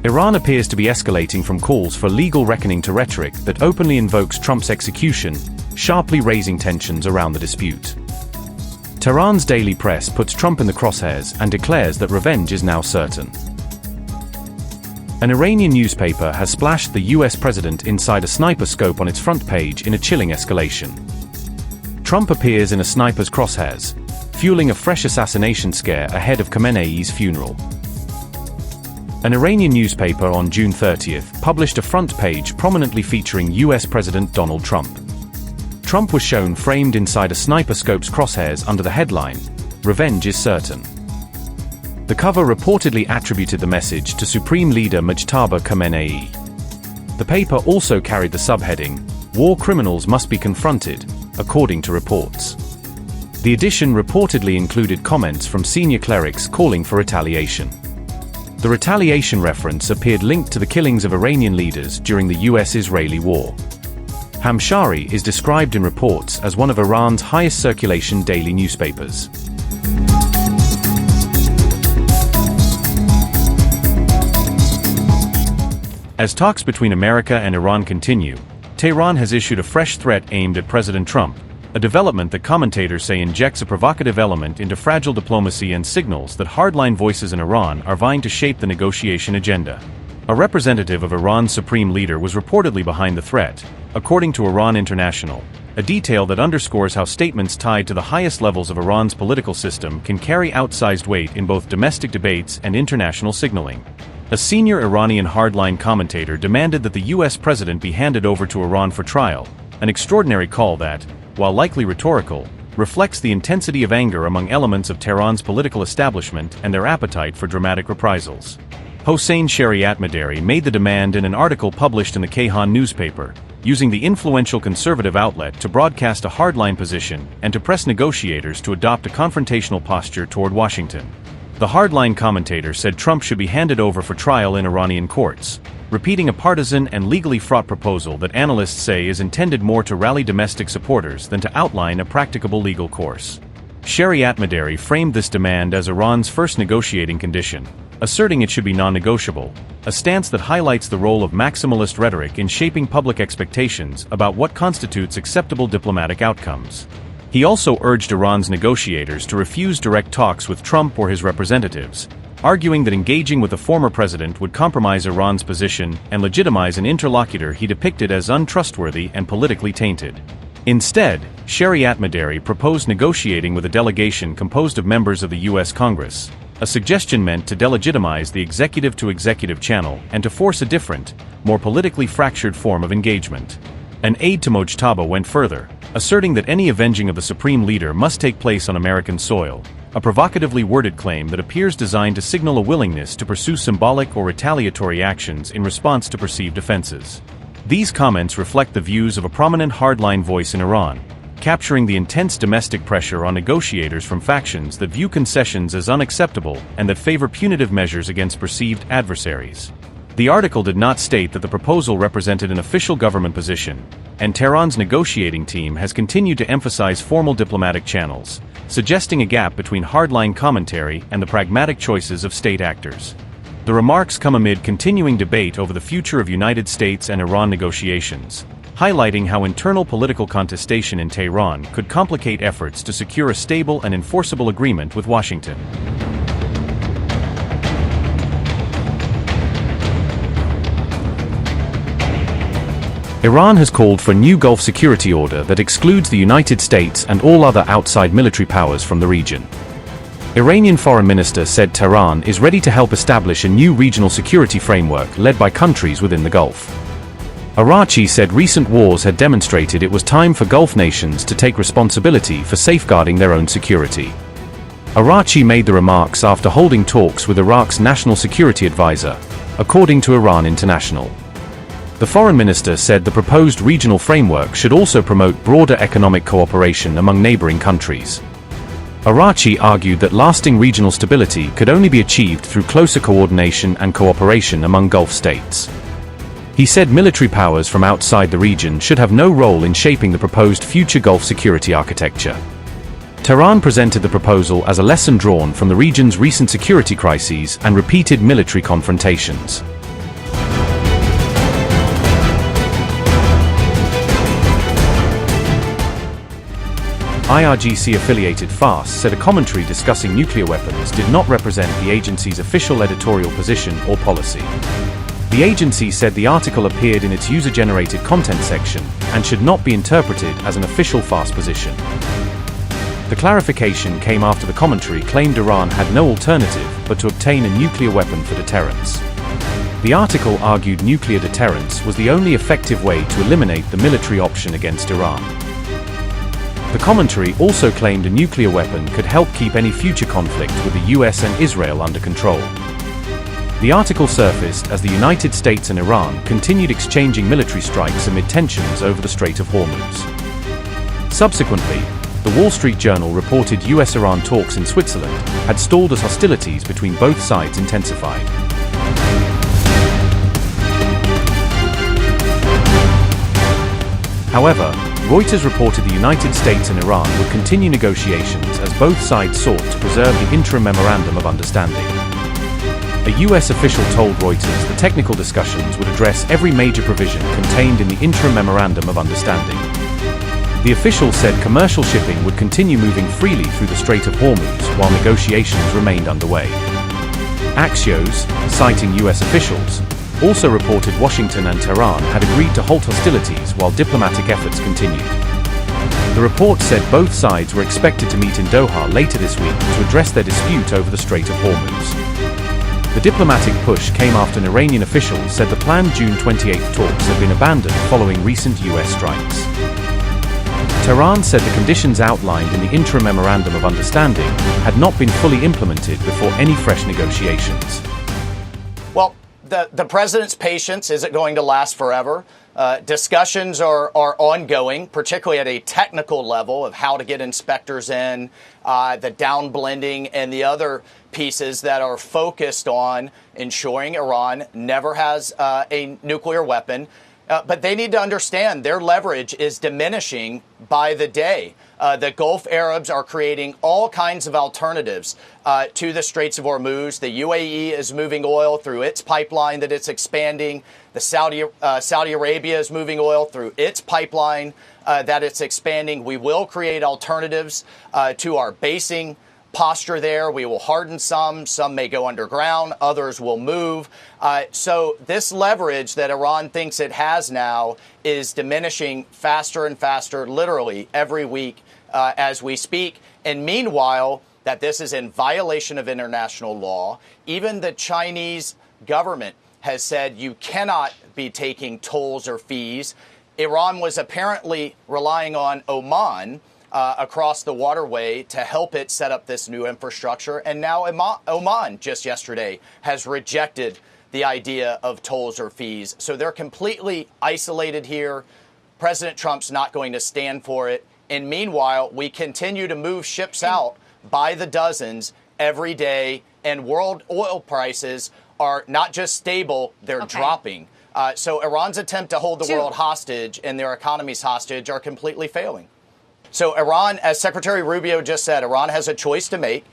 Iran appears to be escalating from calls for legal reckoning to rhetoric that openly invokes Trump's execution, sharply raising tensions around the dispute. Tehran's daily press puts Trump in the crosshairs and declares that revenge is now certain. An Iranian newspaper has splashed the U.S. president inside a sniper scope on its front page in a chilling escalation. Trump appears in a sniper's crosshairs, fueling a fresh assassination scare ahead of Khamenei's funeral. An Iranian newspaper on June 30th published a front page prominently featuring U.S. President Donald Trump. Trump was shown framed inside a sniper scope's crosshairs under the headline, "Revenge is certain." The cover reportedly attributed the message to Supreme Leader Mujtaba Khamenei. The paper also carried the subheading, "War criminals must be confronted," according to reports. The edition reportedly included comments from senior clerics calling for retaliation. The retaliation reference appeared linked to the killings of Iranian leaders during the U.S. Israeli war. Hamshari is described in reports as one of Iran's highest circulation daily newspapers. As talks between America and Iran continue, Tehran has issued a fresh threat aimed at President Trump, a development that commentators say injects a provocative element into fragile diplomacy and signals that hardline voices in Iran are vying to shape the negotiation agenda. A representative of Iran's supreme leader was reportedly behind the threat, according to Iran International, a detail that underscores how statements tied to the highest levels of Iran's political system can carry outsized weight in both domestic debates and international signaling. A senior Iranian hardline commentator demanded that the U.S. president be handed over to Iran for trial, an extraordinary call that, while likely rhetorical, reflects the intensity of anger among elements of Tehran's political establishment and their appetite for dramatic reprisals. Hossein Shariatmadari made the demand in an article published in the Tehran newspaper, using the influential conservative outlet to broadcast a hardline position and to press negotiators to adopt a confrontational posture toward Washington. The hardline commentator said Trump should be handed over for trial in Iranian courts, repeating a partisan and legally fraught proposal that analysts say is intended more to rally domestic supporters than to outline a practicable legal course. Shariatmadari framed this demand as Iran's first negotiating condition, asserting it should be non-negotiable, a stance that highlights the role of maximalist rhetoric in shaping public expectations about what constitutes acceptable diplomatic outcomes. He also urged Iran's negotiators to refuse direct talks with Trump or his representatives, arguing that engaging with a former president would compromise Iran's position and legitimize an interlocutor he depicted as untrustworthy and politically tainted. Instead, Shariatmadari proposed negotiating with a delegation composed of members of the U.S. Congress, a suggestion meant to delegitimize the executive-to-executive channel and to force a different, more politically fractured form of engagement. An aide to Mojtaba went further, asserting that any avenging of the supreme leader must take place on American soil, a provocatively worded claim that appears designed to signal a willingness to pursue symbolic or retaliatory actions in response to perceived offenses. These comments reflect the views of a prominent hardline voice in Iran, capturing the intense domestic pressure on negotiators from factions that view concessions as unacceptable and that favor punitive measures against perceived adversaries. The article did not state that the proposal represented an official government position, and Tehran's negotiating team has continued to emphasize formal diplomatic channels, suggesting a gap between hardline commentary and the pragmatic choices of state actors. The remarks come amid continuing debate over the future of United States and Iran negotiations, highlighting how internal political contestation in Tehran could complicate efforts to secure a stable and enforceable agreement with Washington. Iran has called for a new Gulf security order that excludes the United States and all other outside military powers from the region. Iranian Foreign Minister said Tehran is ready to help establish a new regional security framework led by countries within the Gulf. Araghchi said recent wars had demonstrated it was time for Gulf nations to take responsibility for safeguarding their own security. Araghchi made the remarks after holding talks with Iraq's national security advisor, according to Iran International. The foreign minister said the proposed regional framework should also promote broader economic cooperation among neighboring countries. Araghchi argued that lasting regional stability could only be achieved through closer coordination and cooperation among Gulf states. He said military powers from outside the region should have no role in shaping the proposed future Gulf security architecture. Tehran presented the proposal as a lesson drawn from the region's recent security crises and repeated military confrontations. IRGC-affiliated FARS said a commentary discussing nuclear weapons did not represent the agency's official editorial position or policy. The agency said the article appeared in its user-generated content section and should not be interpreted as an official FARS position. The clarification came after the commentary claimed Iran had no alternative but to obtain a nuclear weapon for deterrence. The article argued nuclear deterrence was the only effective way to eliminate the military option against Iran. The commentary also claimed a nuclear weapon could help keep any future conflict with the U.S. and Israel under control. The article surfaced as the United States and Iran continued exchanging military strikes amid tensions over the Strait of Hormuz. Subsequently, the Wall Street Journal reported U.S.-Iran talks in Switzerland had stalled as hostilities between both sides intensified. However, Reuters reported the United States and Iran would continue negotiations as both sides sought to preserve the interim memorandum of understanding. A U.S. official told Reuters the technical discussions would address every major provision contained in the interim memorandum of understanding. The official said commercial shipping would continue moving freely through the Strait of Hormuz while negotiations remained underway. Axios, citing U.S. officials, also reported Washington and Tehran had agreed to halt hostilities while diplomatic efforts continued. The report said both sides were expected to meet in Doha later this week to address their dispute over the Strait of Hormuz. The diplomatic push came after an Iranian official said the planned June 28 talks had been abandoned following recent U.S. strikes. Tehran said the conditions outlined in the interim memorandum of understanding had not been fully implemented before any fresh negotiations. Well, the president's patience isn't going to last forever. Discussions are ongoing, particularly at a technical level of how to get inspectors in, the downblending, and the other pieces that are focused on ensuring Iran never has a nuclear weapon. But they need to understand their leverage is diminishing by the day. The Gulf Arabs are creating all kinds of alternatives to the Straits of Hormuz. The UAE is moving oil through its pipeline that it's expanding. The Saudi Arabia is moving oil through its pipeline that it's expanding. We will create alternatives to our basing posture there. We will harden some may go underground, others will move. So this leverage that Iran thinks it has now is diminishing faster and faster, literally every week as we speak. And meanwhile, that this is in violation of international law. Even the Chinese government has said you cannot be taking tolls or fees. Iran was apparently relying on Oman across the waterway to help it set up this new infrastructure. And now Oman, just yesterday, has rejected the idea of tolls or fees. So they're completely isolated here. President Trump's not going to stand for it. And meanwhile, we continue to move ships out by the dozens every day. And world oil prices are not just stable, they're dropping. So Iran's attempt to hold the world hostage and their economies hostage are completely failing. So Iran, as Secretary Rubio just said, Iran has a choice to make.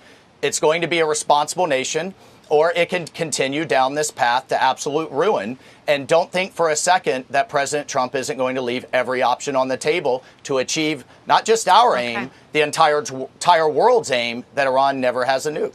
It's going to be a responsible nation, or it can continue down this path to absolute ruin. And don't think for a second that President Trump isn't going to leave every option on the table to achieve not just our aim, the entire world's aim, that Iran never has a nuke.